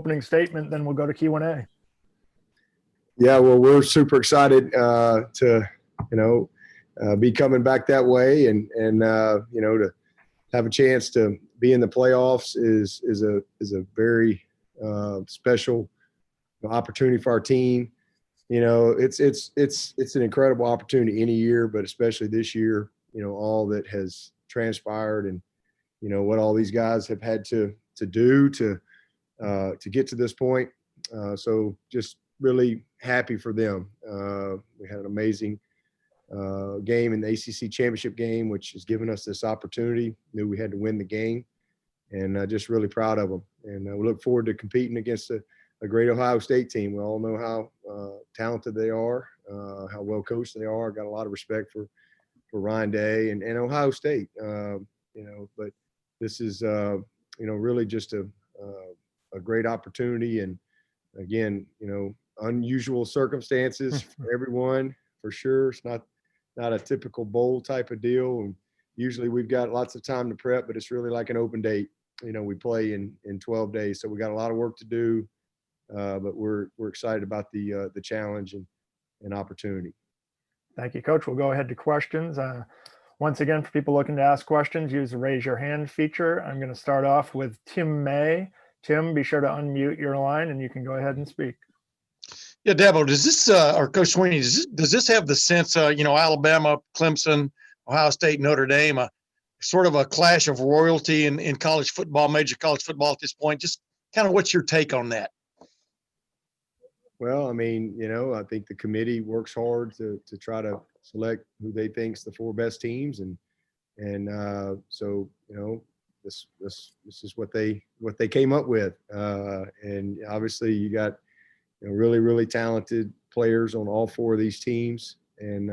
opening statement, then we'll go to Q&A. Yeah, well, we're super excited to, be coming back that way, and to have a chance to be in the playoffs is a very special opportunity for our team. It's an incredible opportunity any year, but especially this year. All that has transpired, and what all these guys have had to do to get to this point. So just really happy for them. We had an amazing game in the ACC championship game, which has given us this opportunity. Knew we had to win the game, and just really proud of them. And we look forward to competing against a great Ohio State team. We all know how talented they are, how well coached they are. Got a lot of respect for Ryan Day and Ohio State. But this is really just a great opportunity, and again, unusual circumstances for everyone, for sure. It's not a typical bowl type of deal, and usually we've got lots of time to prep, but it's really like an open date. We play in 12 days, so we got a lot of work to do, but we're excited about the challenge and opportunity. Thank you, Coach. We'll go ahead to questions. Once again, for people looking to ask questions, use the raise your hand feature. I'm going to start off with Tim May. Tim, be sure to unmute your line and you can go ahead and speak. Yeah, Dabo, does this, or Coach Swinney, does this have the sense, Alabama, Clemson, Ohio State, Notre Dame, sort of a clash of royalty in college football, major college football at this point? Just kind of what's your take on that? Well, I think the committee works hard to try to select who they think's the 4 best teams, and so this is what they came up with, and obviously you got really, really talented players on all 4 of these teams, and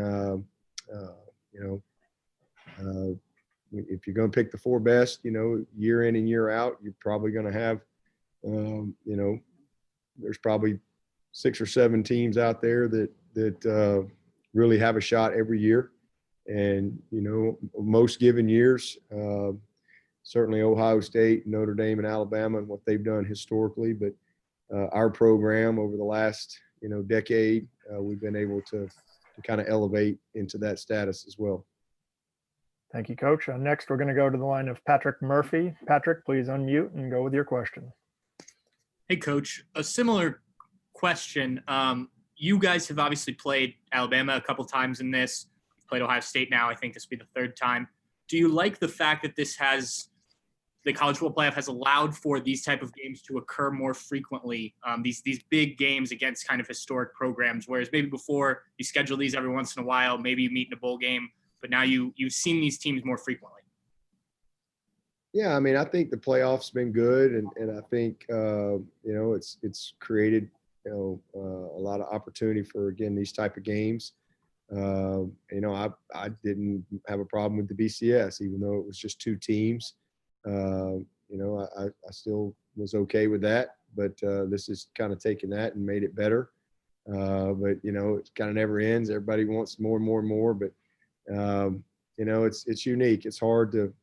if you're going to pick the 4 best, year in and year out, you're probably going to have there's probably 6 or 7 teams out there that really have a shot every year. And, most given years, certainly Ohio State, Notre Dame, and Alabama and what they've done historically. But our program over the last, decade, we've been able to kind of elevate into that status as well. Thank you, Coach. Next, we're going to go to the line of Patrick Murphy. Patrick, please unmute and go with your question. Hey, Coach. A similar question. You guys have obviously played Alabama a couple times in this. You've played Ohio State now. I think this will be the 3rd time. Do you like the fact that the college football playoff has allowed for these type of games to occur more frequently? These big games against kind of historic programs, whereas maybe before you schedule these every once in a while, maybe you meet in a bowl game, but now you've seen these teams more frequently. Yeah, I think the playoffs been good, and I think it's created a lot of opportunity for, again, these type of games. I didn't have a problem with the BCS, even though it was just 2 teams. I still was okay with that, but this is kind of taken that and made it better. But it kind of never ends. Everybody wants more and more and more, but it's unique. It's hard to,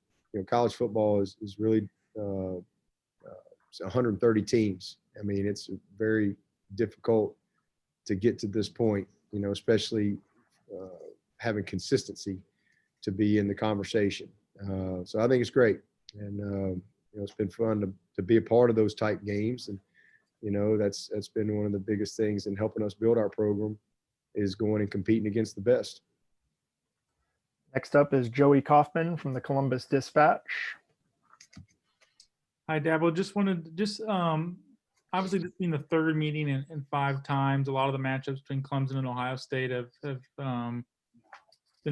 college football is really 130 teams. It's very difficult to get to this point, especially having consistency to be in the conversation. So I think it's great. And, it's been fun to be a part of those type games. And, that's been one of the biggest things in helping us build our program, is going and competing against the best. Next up is Joey Kaufman from the Columbus Dispatch. Hi, Dabo. Obviously this being the 3rd meeting in 5 times, a lot of the matchups between Clemson and Ohio State have been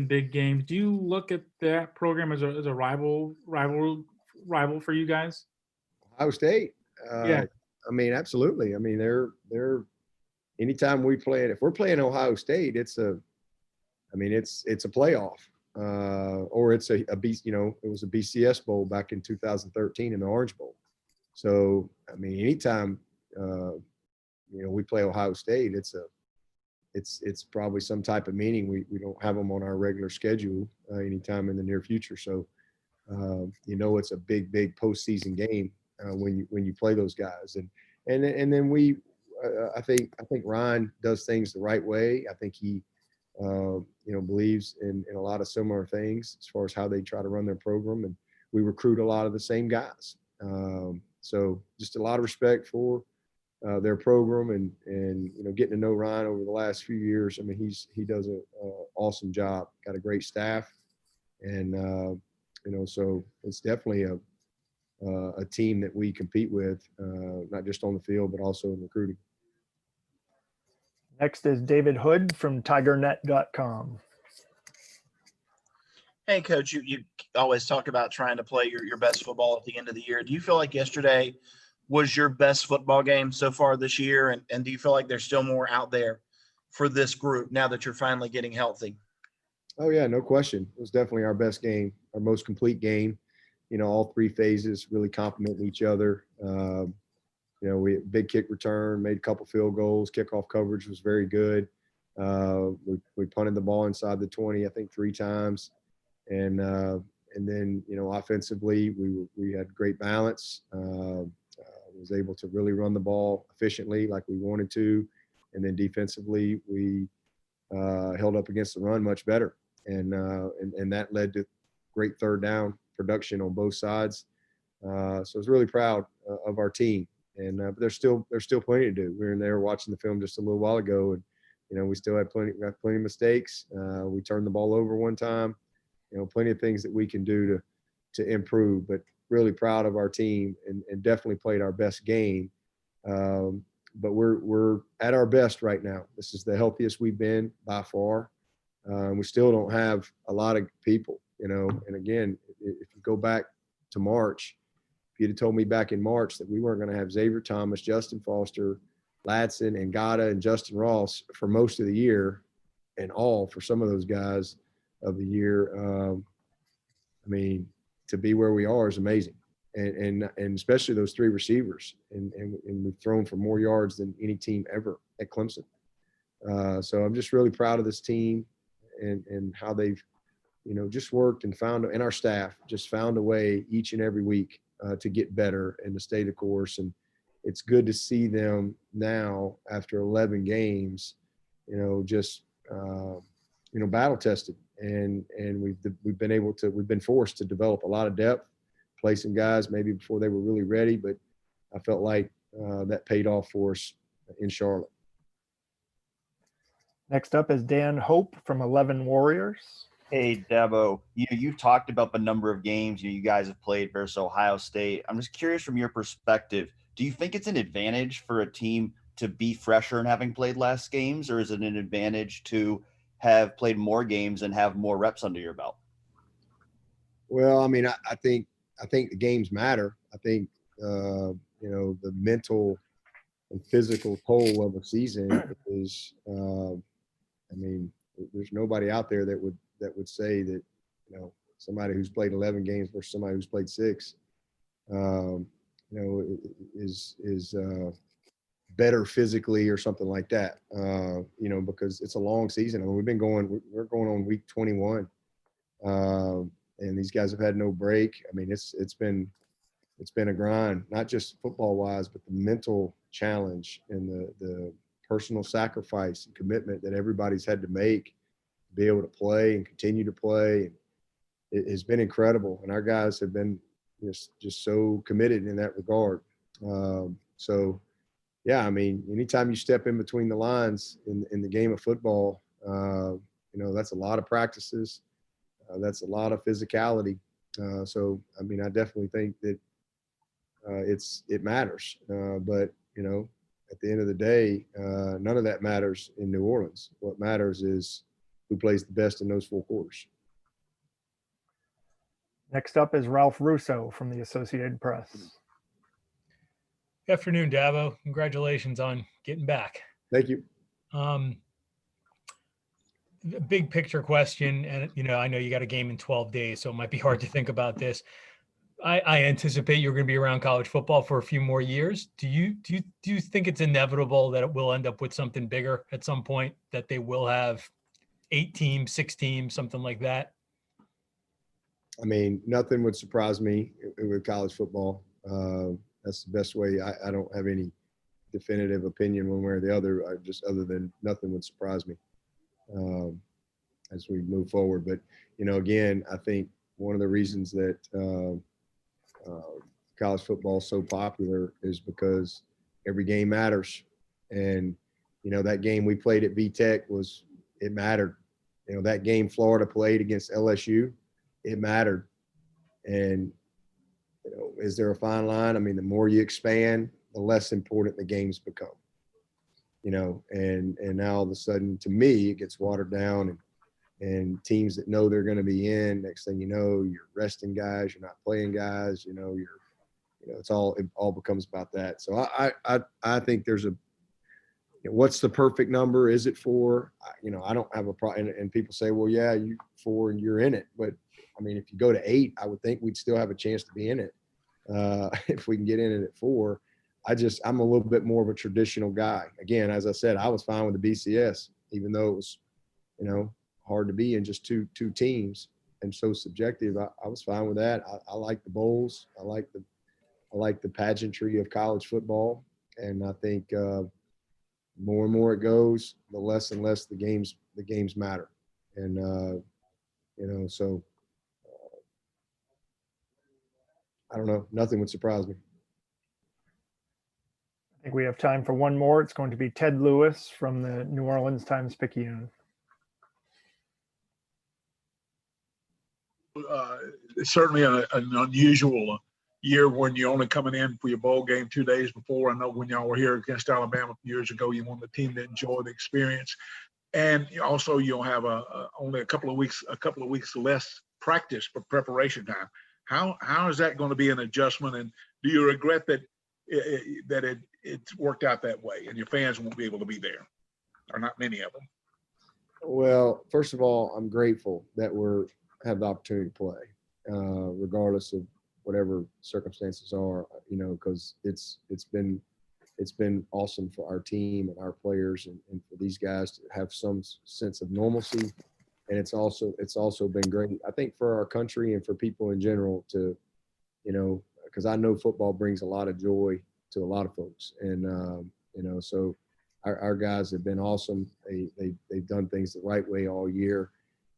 big games. Do you look at that program as a rival for you guys? Ohio State. Yeah. Absolutely. They're anytime we play it, if we're playing Ohio State, it's a playoff. Or it's it was a BCS bowl back in 2013 in the Orange Bowl. So, anytime, we play Ohio State, it's probably some type of meaning. We don't have them on our regular schedule anytime in the near future. So, it's a big postseason game when you play those guys. And and then we, I think Ryan does things the right way. I think he, believes in a lot of similar things as far as how they try to run their program, and we recruit a lot of the same guys. So just a lot of respect for their program, and getting to know Ryan over the last few years. I mean, he does a awesome job. Got a great staff, and so it's definitely a team that we compete with, not just on the field but also in recruiting. Next is David Hood from TigerNet.com. Hey, Coach, you always talk about trying to play your best football at the end of the year. Do you feel like yesterday was your best football game so far this year? And do you feel like there's still more out there for this group now that you're finally getting healthy? Oh, yeah, no question. It was definitely our best game, our most complete game. All three phases really complementing each other. We had big kick return, made a couple field goals. Kickoff coverage was very good. We punted the ball inside the 20, I think 3 times. And then, offensively, we had great balance. Was able to really run the ball efficiently like we wanted to. And then defensively, we held up against the run much better. And that led to great third down production on both sides. So I was really proud of our team. And but there's still plenty to do. We were in there watching the film just a little while ago, and we still had plenty of mistakes. We turned the ball over one time. Plenty of things that we can do to improve. But really proud of our team, and definitely played our best game. But we're at our best right now. This is the healthiest we've been by far. We still don't have a lot of people, And again, if you go back to March, if you'd have told me back in March that we weren't going to have Xavier Thomas, Justin Foster, Ladson, and Ngata, and Justin Ross for most of the year, and all for some of those guys of the year, to be where we are is amazing. And especially those 3 receivers. And we've thrown for more yards than any team ever at Clemson. So I'm just really proud of this team and how they've, just worked and and our staff just found a way each and every week to get better and to stay the course. And it's good to see them now after 11 games, battle tested. And we've been forced to develop a lot of depth, play some guys maybe before they were really ready, but I felt like that paid off for us in Charlotte. Next up is Dan Hope from 11 Warriors. Hey, Dabo, you talked about the number of games you guys have played versus Ohio State. I'm just curious from your perspective, do you think it's an advantage for a team to be fresher and having played less games, or is it an advantage to have played more games and have more reps under your belt? Well, I think the games matter. I think, the mental and physical toll of a season is, there's nobody out there that would say that, somebody who's played 11 games versus somebody who's played 6, is better physically or something like that, because it's a long season. We're going on week 21, and these guys have had no break. It's been a grind, not just football wise, but the mental challenge and the personal sacrifice and commitment that everybody's had to make to be able to play and continue to play. It has been incredible. And our guys have been just so committed in that regard. Yeah, anytime you step in between the lines in the game of football, that's a lot of practices. That's a lot of physicality. I definitely think that it matters. But, at the end of the day, none of that matters in New Orleans. What matters is who plays the best in those 4 quarters. Next up is Ralph Russo from the Associated Press. Good afternoon, Dabo. Congratulations on getting back. Thank you. The big picture question, and I know you got a game in 12 days, so it might be hard to think about this. I anticipate you're going to be around college football for a few more years. Do you think it's inevitable that it will end up with something bigger at some point, that they will have 8 teams, 6 teams, something like that? Nothing would surprise me with college football. That's the best way. I don't have any definitive opinion one way or the other. Other than nothing would surprise me as we move forward. But again, I think one of the reasons that college football is so popular is because every game matters. And that game we played at VTech it mattered. That game Florida played against LSU, it mattered. And is there a fine line? I mean, the more you expand, the less important the games become. And now all of a sudden, to me, it gets watered down, and teams that know they're going to be in, next thing you know, you're resting guys, you're not playing guys, it all becomes about that. So I think there's what's the perfect number? Is it 4? I don't have a problem. And people say, well, yeah, you 4 and you're in it. But I mean, if you go to 8, I would think we'd still have a chance to be in it. If we can get in it at 4. I'm a little bit more of a traditional guy. Again, as I said, I was fine with the BCS, even though it was, hard to be in just two teams and so subjective. I was fine with that. I like the bowls. I like the pageantry of college football. And I think more and more it goes, the less and less the games matter. And, so I don't know. Nothing would surprise me. I think we have time for one more. It's going to be Ted Lewis from the New Orleans Times-Picayune. It's certainly an unusual year when you're only coming in for your bowl game 2 days before. I know when y'all were here against Alabama years ago, you want the team to enjoy the experience, and also you'll have only a couple of weeks less practice for preparation time. How is that going to be an adjustment, and do you regret that it's worked out that way, and your fans won't be able to be there, or not many of them? Well, first of all, I'm grateful that have the opportunity to play, regardless of whatever circumstances are, because it's been awesome for our team and our players and for these guys to have some sense of normalcy. And it's also been great, I think, for our country and for people in general to, because I know football brings a lot of joy to a lot of folks. And, so our guys have been awesome. They've done things the right way all year.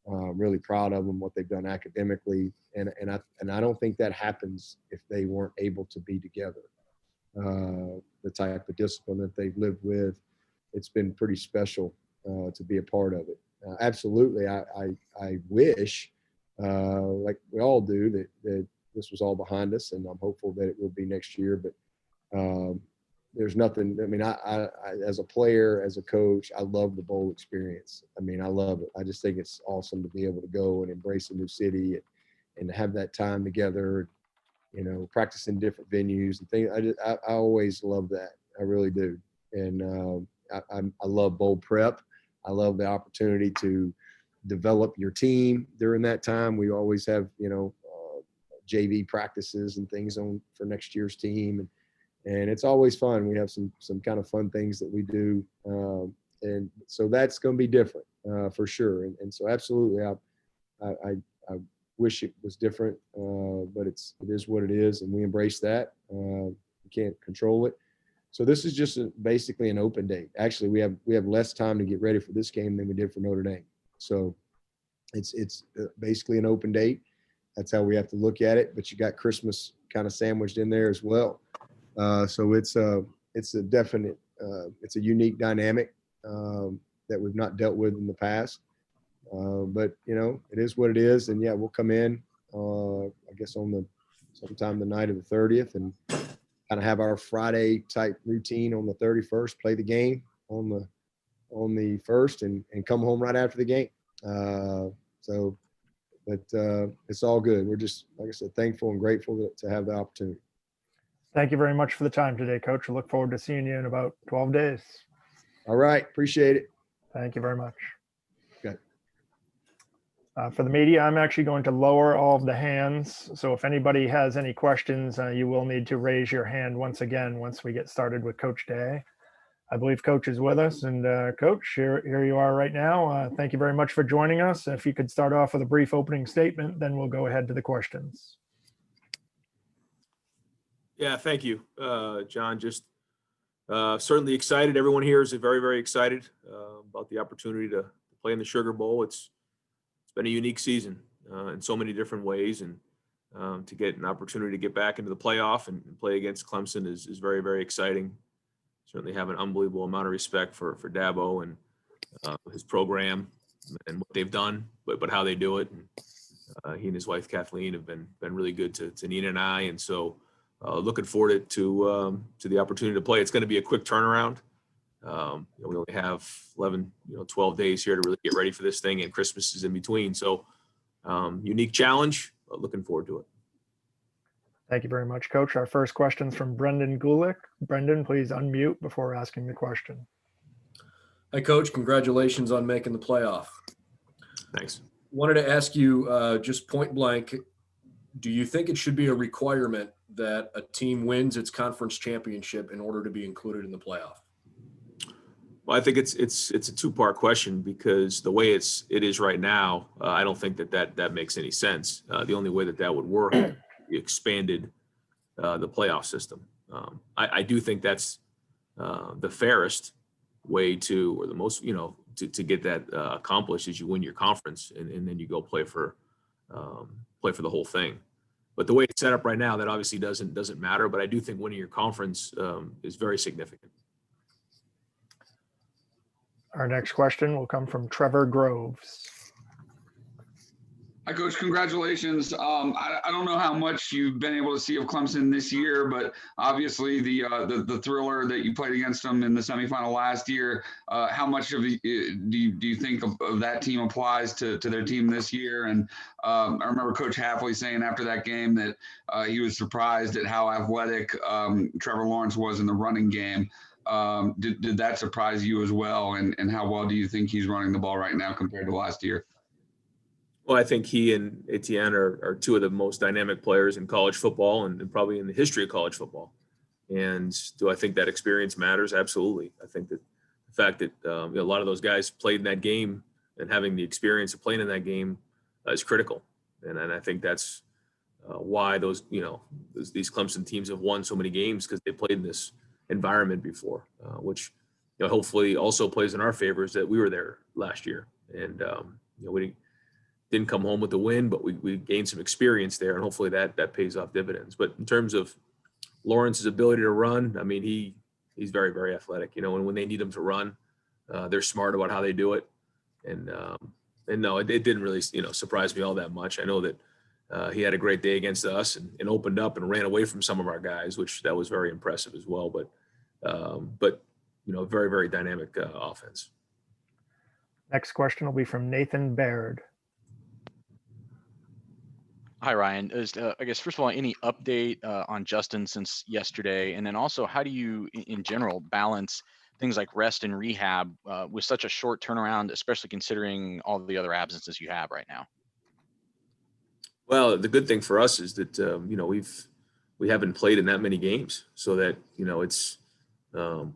Really proud of them, what they've done academically. And I don't think that happens if they weren't able to be together. The type of discipline that they've lived with, it's been pretty special to be a part of it. Absolutely, I wish, like we all do, that this was all behind us, and I'm hopeful that it will be next year. But there's nothing. I mean, I as a player, as a coach, I love the bowl experience. I mean, I love it. I just think it's awesome to be able to go and embrace a new city and to have that time together. Practice in different venues and things. I always love that. I really do. And I love bowl prep. I love the opportunity to develop your team during that time. We always have, JV practices and things for next year's team. And it's always fun. We have some kind of fun things that we do. And so that's going to be different for sure. And so absolutely, I wish it was different, but it is what it is. And we embrace that. We can't control it. So this is just basically an open date. Actually, we have less time to get ready for this game than we did for Notre Dame. So it's basically an open date. That's how we have to look at it. But you got Christmas kind of sandwiched in there as well. So it's a definite, it's a unique dynamic that we've not dealt with in the past. But it is what it is. And yeah, we'll come in, I guess sometime the night of the 30th and kind of have our Friday type routine on the 31st, play the game on the 1st and come home right after the game. But it's all good. We're just, like I said, thankful and grateful to have the opportunity. Thank you very much for the time today, Coach. I look forward to seeing you in about 12 days. All right. Appreciate it. Thank you very much. Okay. For the media, I'm actually going to lower all of the hands. So if anybody has any questions, you will need to raise your hand once we get started with Coach Day. I believe Coach is with us. And Coach, here you are right now. Thank you very much for joining us. If you could start off with a brief opening statement, then we'll go ahead to the questions. Yeah, thank you, John. Just Certainly excited. Everyone here is very, very excited about the opportunity to play in the Sugar Bowl. It's been a unique season in so many different ways, and to get an opportunity to get back into the playoff and play against Clemson is very, very exciting. Certainly have an unbelievable amount of respect for Dabo and his program and what they've done, but how they do it. And he and his wife Kathleen have been really good to Nina and I, and so looking forward to the opportunity to play. It's going to be a quick turnaround. We only have 11, 12 days here to really get ready for this thing, and Christmas is in between. So unique challenge, but looking forward to it. Thank you very much, Coach. Our first question is from Brendan Gulick. Brendan, please unmute before asking the question. Hi, Coach. Congratulations on making the playoff. Thanks. Wanted to ask you just point blank, do you think it should be a requirement that a team wins its conference championship in order to be included in the playoff? Well, I think it's a two-part question, because the way it is right now, I don't think that makes any sense. The only way that would work, expanded the playoff system. I do think that's the fairest way to, or the most, to get that accomplished, is you win your conference and then you go play for the whole thing. But the way it's set up right now, that obviously doesn't matter. But I do think winning your conference is very significant. Our next question will come from Trevor Groves. Hi, Coach. Congratulations. I don't know how much you've been able to see of Clemson this year, but obviously the thriller that you played against them in the semifinal last year, how much of do you think of that team applies to their team this year? And I remember Coach Hafley saying after that game that he was surprised at how athletic Trevor Lawrence was in the running game. Did that surprise you as well? And how well do you think he's running the ball right now compared to last year? Well, I think he and Etienne are two of the most dynamic players in college football and probably in the history of college football. And do I think that experience matters? Absolutely. I think that the fact that a lot of those guys played in that game and having the experience of playing in that game is critical. And I think that's why these Clemson teams have won so many games, because they played in this environment before, which hopefully also plays in our favor, is that we were there last year. And we didn't come home with the win, but we gained some experience there, and hopefully that pays off dividends. But in terms of Lawrence's ability to run, I mean, he's very, very athletic. And when they need him to run, they're smart about how they do it. And no, it didn't really surprise me all that much. I know that he had a great day against us and opened up and ran away from some of our guys, which that was very impressive as well. But very, very dynamic offense. Next question will be from Nathan Baird. Hi, Ryan. I guess, first of all, any update on Justin since yesterday? And then also, how do you, in general, balance things like rest and rehab with such a short turnaround, especially considering all the other absences you have right now? Well, the good thing for us is that, we haven't played in that many games, so that, it's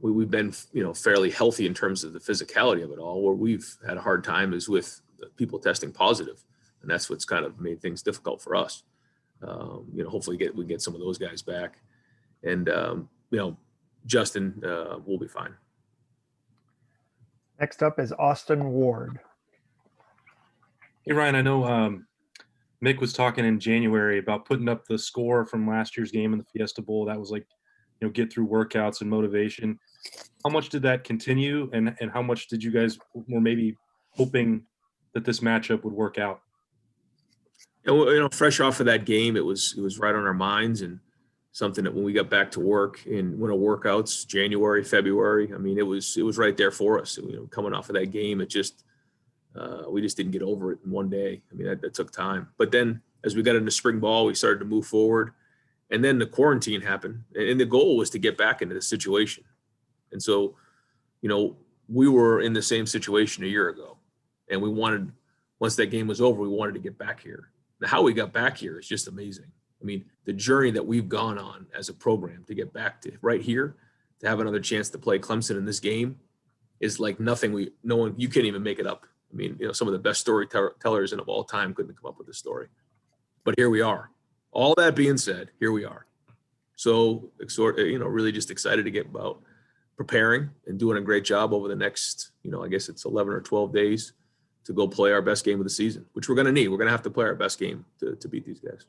we've been, fairly healthy in terms of the physicality of it all. Where we've had a hard time is with people testing positive. And that's what's kind of made things difficult for us. Hopefully we get some of those guys back, and Justin will be fine. Next up is Austin Ward. Hey, Ryan, I know Mick was talking in January about putting up the score from last year's game in the Fiesta Bowl. That was like, get through workouts and motivation. How much did that continue, and how much did you guys were maybe hoping that this matchup would work out? Fresh off of that game, it was right on our minds, and something that when we got back to work in winter workouts, January, February, I mean, it was right there for us. Coming off of that game, it just we just didn't get over it in one day. I mean, that took time. But then as we got into spring ball, we started to move forward, and then the quarantine happened, and the goal was to get back into the situation. And so, we were in the same situation a year ago, and we wanted, once that game was over, we wanted to get back here. Now, how we got back here is just amazing. I mean, the journey that we've gone on as a program to get back to right here, to have another chance to play Clemson in this game, is like nothing you can't even make it up. I mean, some of the best storytellers of all time couldn't come up with this story. But here we are. All that being said, here we are. So, really just excited to get preparing and doing a great job over the next, I guess it's 11 or 12 days to go play our best game of the season, which we're going to need. We're going to have to play our best game to beat these guys.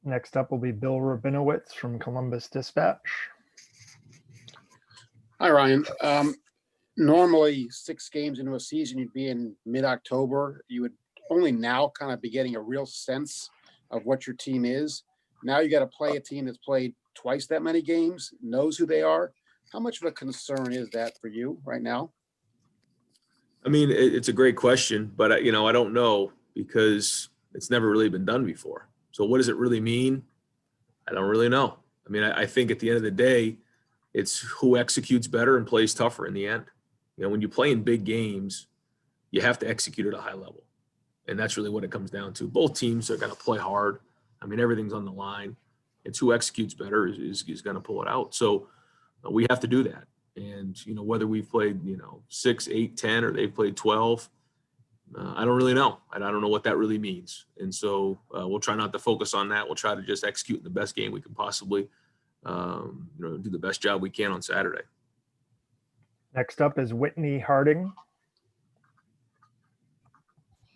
Next up will be Bill Rabinowitz from Columbus Dispatch. Hi, Ryan. Normally 6 games into a season, you'd be in mid-October. You would only now kind of be getting a real sense of what your team is. Now you got to play a team that's played twice that many games, knows who they are. How much of a concern is that for you right now? I mean, it's a great question, but I don't know because it's never really been done before. So what does it really mean? I don't really know. I mean, I think at the end of the day, it's who executes better and plays tougher in the end. When you play in big games, you have to execute at a high level. And that's really what it comes down to. Both teams are going to play hard. I mean, everything's on the line. It's who executes better is going to pull it out. So we have to do that. And, whether we've played, 6, 8, 10, or they've played 12, I don't really know. I don't know what that really means. And so we'll try not to focus on that. We'll try to just execute the best game we can possibly, do the best job we can on Saturday. Next up is Whitney Harding.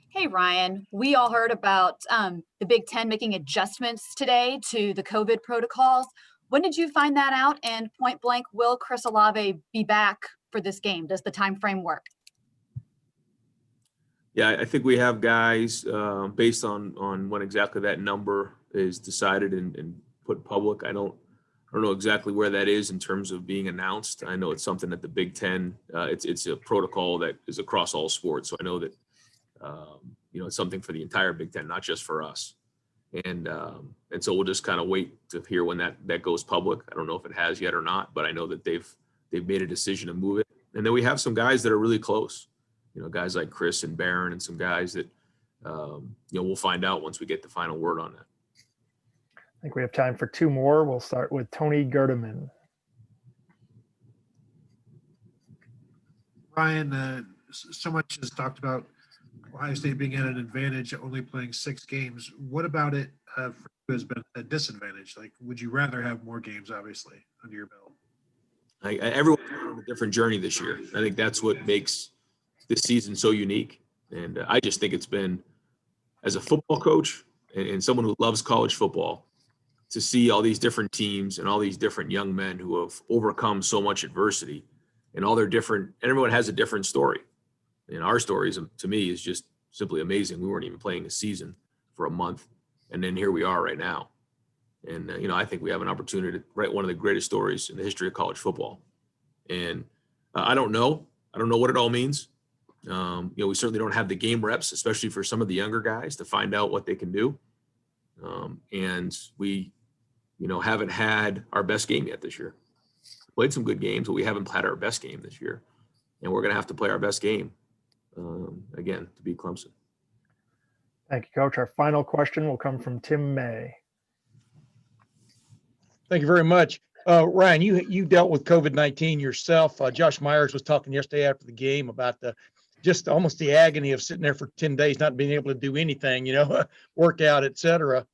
Hey, Ryan, we all heard about the Big Ten making adjustments today to the COVID protocols. When did you find that out? And point blank, will Chris Olave be back for this game? Does the time frame work? Yeah, I think we have guys based on when exactly that number is decided and put public. I don't know exactly where that is in terms of being announced. I know it's something that the Big Ten, it's a protocol that is across all sports. So I know that, it's something for the entire Big Ten, not just for us. And so we'll just kind of wait to hear when that goes public. I don't know if it has yet or not, but I know that they've made a decision to move it. And then we have some guys that are really close, guys like Chris and Barron and some guys that, we'll find out once we get the final word on that. I think we have time for 2 more. We'll start with Tony Gerdeman. Ryan, so much is talked about Ohio State being at an advantage, only playing 6 games. What about it for you has been a disadvantage? Like, would you rather have more games, obviously, under your belt? Everyone's on a different journey this year. I think that's what makes this season so unique. And I just think it's been, as a football coach and someone who loves college football, to see all these different teams and all these different young men who have overcome so much adversity and all their different, and everyone has a different story. And our stories, to me, is just simply amazing. We weren't even playing a season for a month, and then here we are right now. And, I think we have an opportunity to write one of the greatest stories in the history of college football. And I don't know what it all means. We certainly don't have the game reps, especially for some of the younger guys, to find out what they can do. And we, haven't had our best game yet this year. Played some good games, but we haven't had our best game this year. And we're going to have to play our best game again to beat Clemson. Thank you, Coach. Our final question will come from Tim May. Thank you very much. Ryan, you dealt with COVID-19 yourself. Josh Myers was talking yesterday after the game about just almost the agony of sitting there for 10 days, not being able to do anything, workout, et cetera.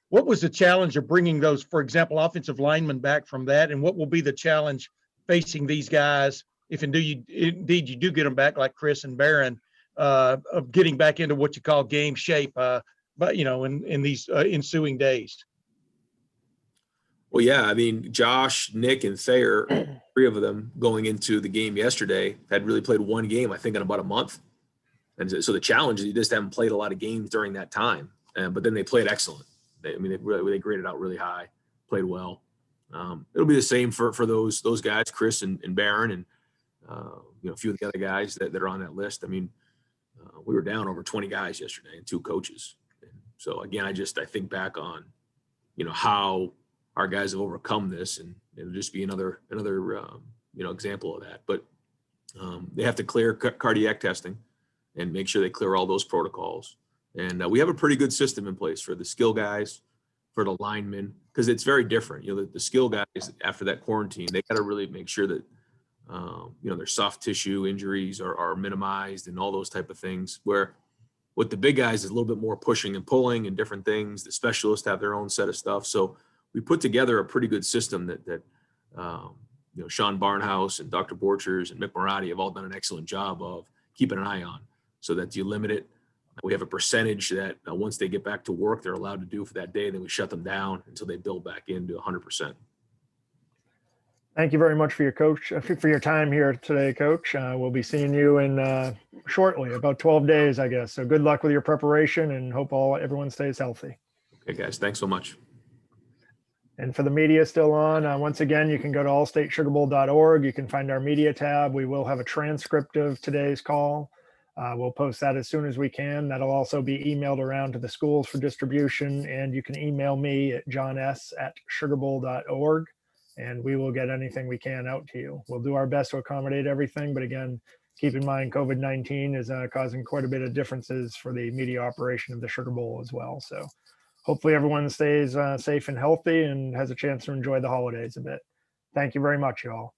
What was the challenge of bringing those, for example, offensive linemen back from that? And what will be the challenge facing these guys if indeed you do get them back, like Chris and Barron, of getting back into what you call game shape, but in these ensuing days? Well, yeah, I mean, Josh, Nick, and Thayer, 3 of them going into the game yesterday had really played one game, I think, in about a month. And so the challenge is you just haven't played a lot of games during that time. But then they played excellent. They graded out really high, played well. It'll be the same for those guys, Chris and Barron, and a few of the other guys that are on that list. I mean, we were down over 20 guys yesterday and 2 coaches. And so again, I think back on, how our guys have overcome this, and it'll just be another example of that. But they have to clear cardiac testing and make sure they clear all those protocols. And we have a pretty good system in place for the skill guys, for the linemen, because it's very different. The skill guys after that quarantine, they got to really make sure that their soft tissue injuries are minimized and all those type of things. Where with the big guys is a little bit more pushing and pulling and different things. The specialists have their own set of stuff. So we put together a pretty good system that Sean Barnhouse and Dr. Borchers and Mick Marotti have all done an excellent job of keeping an eye on, so that you limit it. We have a percentage that once they get back to work, they're allowed to do for that day. Then we shut them down until they build back into 100%. Thank you very much for your time here today, Coach. We'll be seeing you in shortly, about 12 days, I guess. So good luck with your preparation, and hope everyone stays healthy. Okay, guys, thanks so much. And for the media still on, once again, you can go to allstatesugarbowl.org. You can find our media tab. We will have a transcript of today's call. We'll post that as soon as we can. That'll also be emailed around to the schools for distribution. And you can email me at johns@sugarbowl.org, and we will get anything we can out to you. We'll do our best to accommodate everything. But again, keep in mind, COVID-19 is causing quite a bit of differences for the media operation of the Sugar Bowl as well. So hopefully everyone stays safe and healthy and has a chance to enjoy the holidays a bit. Thank you very much, y'all.